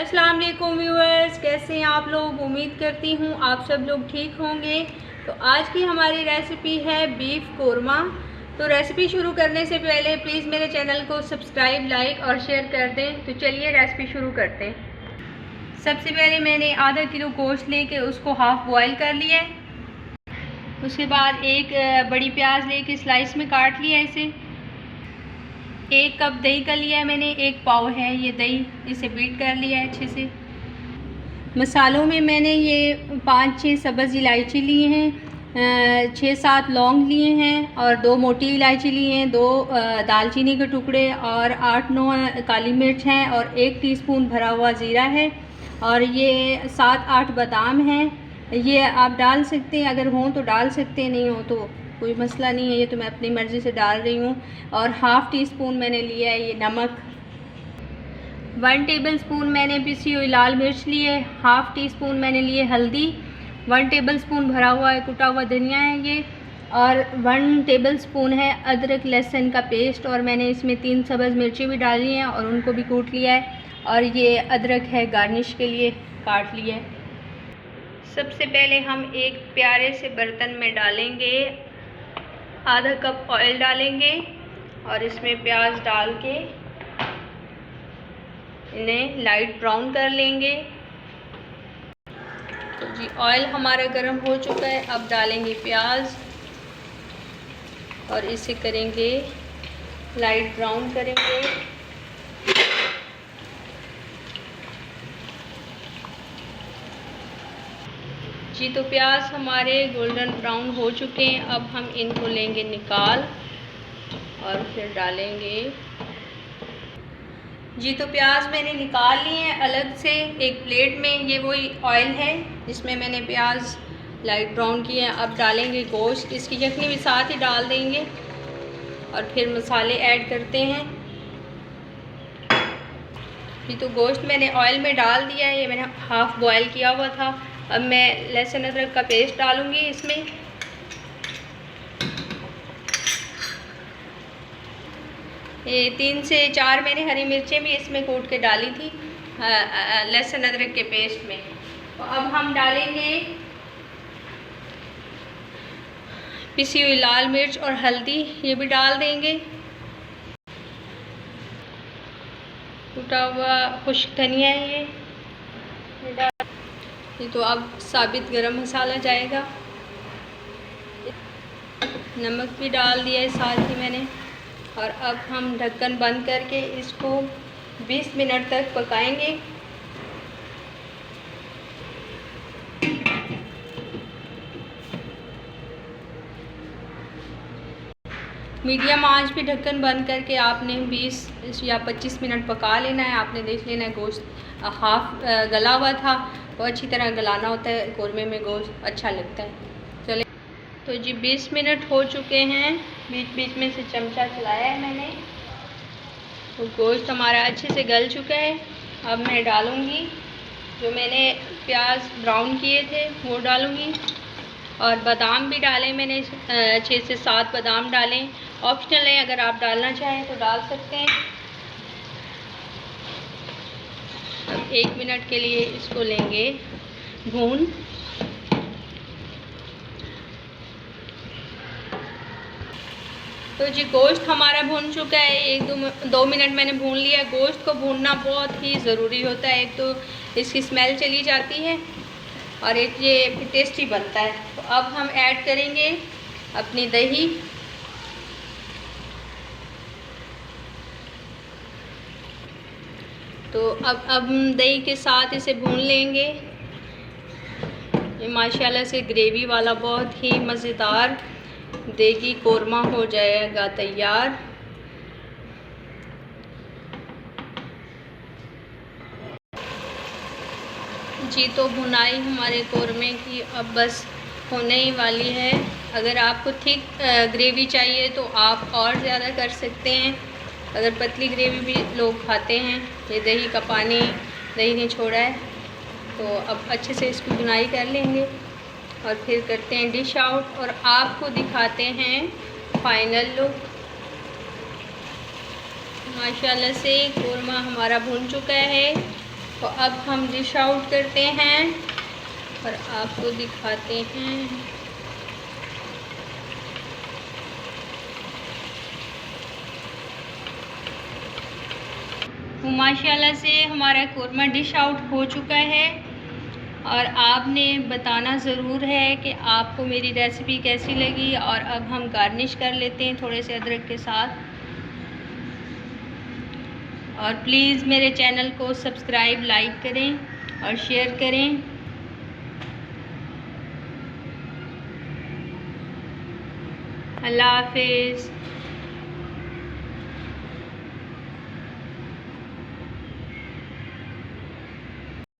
अस्सलाम वालेकुम व्यूअर्स, कैसे हैं आप लोग। उम्मीद करती हूँ आप सब लोग ठीक होंगे। तो आज की हमारी रेसिपी है बीफ कोरमा। तो रेसिपी शुरू करने से पहले प्लीज़ मेरे चैनल को सब्सक्राइब, लाइक और शेयर कर दें। तो चलिए रेसिपी शुरू करते हैं। सबसे पहले मैंने आधा किलो गोश्त लेके उसको हाफ़ बॉयल कर लिया है। उसके बाद एक बड़ी प्याज लेके स्लाइस में काट लिया इसे। 1 कप दही का लिया है मैंने, 1 पाव है ये दही, इसे बीट कर लिया है अच्छे से। मसालों में मैंने ये 5-6 सब्ज़ इलायची लिए हैं, 6-7 लौंग लिए हैं और 2 मोटी इलायची लिए हैं, 2 दालचीनी के टुकड़े और 8-9 काली मिर्च हैं और 1 टीस्पून भरा हुआ ज़ीरा है और ये 7-8 बादाम हैं। ये आप डाल सकते हैं, अगर हों तो डाल सकते हैं, नहीं हो तो कोई मसला नहीं है, ये तो मैं अपनी मर्ज़ी से डाल रही हूँ। और हाफ़ टी स्पून मैंने लिया है ये नमक। 1 टेबल स्पून मैंने पिसी हुई लाल मिर्च ली है। हाफ़ टी स्पून मैंने लिए हल्दी। 1 टेबल स्पून भरा हुआ है कुटा हुआ धनिया है ये। और 1 टेबल स्पून है अदरक लहसुन का पेस्ट और मैंने इसमें 3 सब्ज़ मिर्ची भी डाली हैं और उनको भी कूट लिया है। और ये अदरक है गार्निश के लिए काट लिया है। सबसे पहले हम एक प्यारे से बर्तन में डालेंगे, आधा कप ऑयल डालेंगे और इसमें प्याज डाल के इन्हें लाइट ब्राउन कर लेंगे। तो जी ऑयल हमारा गर्म हो चुका है। अब डालेंगे प्याज और इसे करेंगे लाइट ब्राउन करेंगे। जी तो प्याज हमारे गोल्डन ब्राउन हो चुके हैं। अब हम इनको लेंगे निकाल और फिर डालेंगे। जी तो प्याज मैंने निकाल लिए हैं अलग से एक प्लेट में। ये वही ऑयल है जिसमें मैंने प्याज लाइट ब्राउन किए हैं। अब डालेंगे गोश्त, इसकी यखनी भी साथ ही डाल देंगे और फिर मसाले ऐड करते हैं। जी तो गोश्त मैंने ऑयल में डाल दिया है, ये मैंने हाफ़ बॉयल किया हुआ था। अब मैं लहसुन अदरक का पेस्ट डालूँगी इसमें। ये 3 से 4 मैंने हरी मिर्चें भी इसमें कूट के डाली थी लहसुन अदरक के पेस्ट में। तो अब हम डालेंगे पिसी हुई लाल मिर्च और हल्दी, ये भी डाल देंगे। कूटा हुआ खुश्क धनिया है ये डाल। ये तो अब साबित गरम मसाला जाएगा। नमक भी डाल दिया है साथ ही मैंने। और अब हम ढक्कन बंद करके इसको 20 मिनट तक पकाएंगे। मीडियम आंच पे ढक्कन बंद करके आपने 20 या 25 मिनट पका लेना है। आपने देख लेना है गोश्त हाफ़ गला हुआ था, तो अच्छी तरह गलाना होता है, कोरमे में गोश्त अच्छा लगता है। चले तो जी 20 मिनट हो चुके हैं, बीच बीच में से चमचा चलाया है मैंने। तो गोश्त हमारा अच्छे से गल चुका है। अब मैं डालूँगी जो मैंने प्याज ब्राउन किए थे वो डालूँगी और बादाम भी डालें मैंने, 6 से 7 बादाम डालें। ऑप्शनल है, अगर आप डालना चाहें तो डाल सकते हैं। अब 1 मिनट के लिए इसको लेंगे भून। तो जी गोश्त हमारा भून चुका है, 1-2 मिनट मैंने भून लिया। गोश्त को भूनना बहुत ही ज़रूरी होता है, एक तो इसकी स्मेल चली जाती है और एक ये टेस्टी बनता है। तो अब हम ऐड करेंगे अपनी दही। तो अब दही के साथ इसे भून लेंगे। ये माशाल्लाह से ग्रेवी वाला बहुत ही मज़ेदार देगी कोरमा हो जाएगा तैयार। जी तो भुनाई हमारे कोरमे की अब बस होने ही वाली है। अगर आपको थिक ग्रेवी चाहिए तो आप और ज़्यादा कर सकते हैं। अगर पतली ग्रेवी भी लोग खाते हैं, ये दही का पानी दही ने छोड़ा है। तो अब अच्छे से इसकी भुनाई कर लेंगे और फिर करते हैं डिश आउट और आपको दिखाते हैं फाइनल लुक। माशाल्लाह से कोरमा हमारा भुन चुका है तो अब हम डिश आउट करते हैं और आपको दिखाते हैं। तो माशाल्लाह से हमारा कोरमा डिश आउट हो चुका है और आपने बताना ज़रूर है कि आपको मेरी रेसिपी कैसी लगी। और अब हम गार्निश कर लेते हैं थोड़े से अदरक के साथ। और प्लीज़ मेरे चैनल को सब्सक्राइब, लाइक करें और शेयर करें। अल्लाह हाफिज़।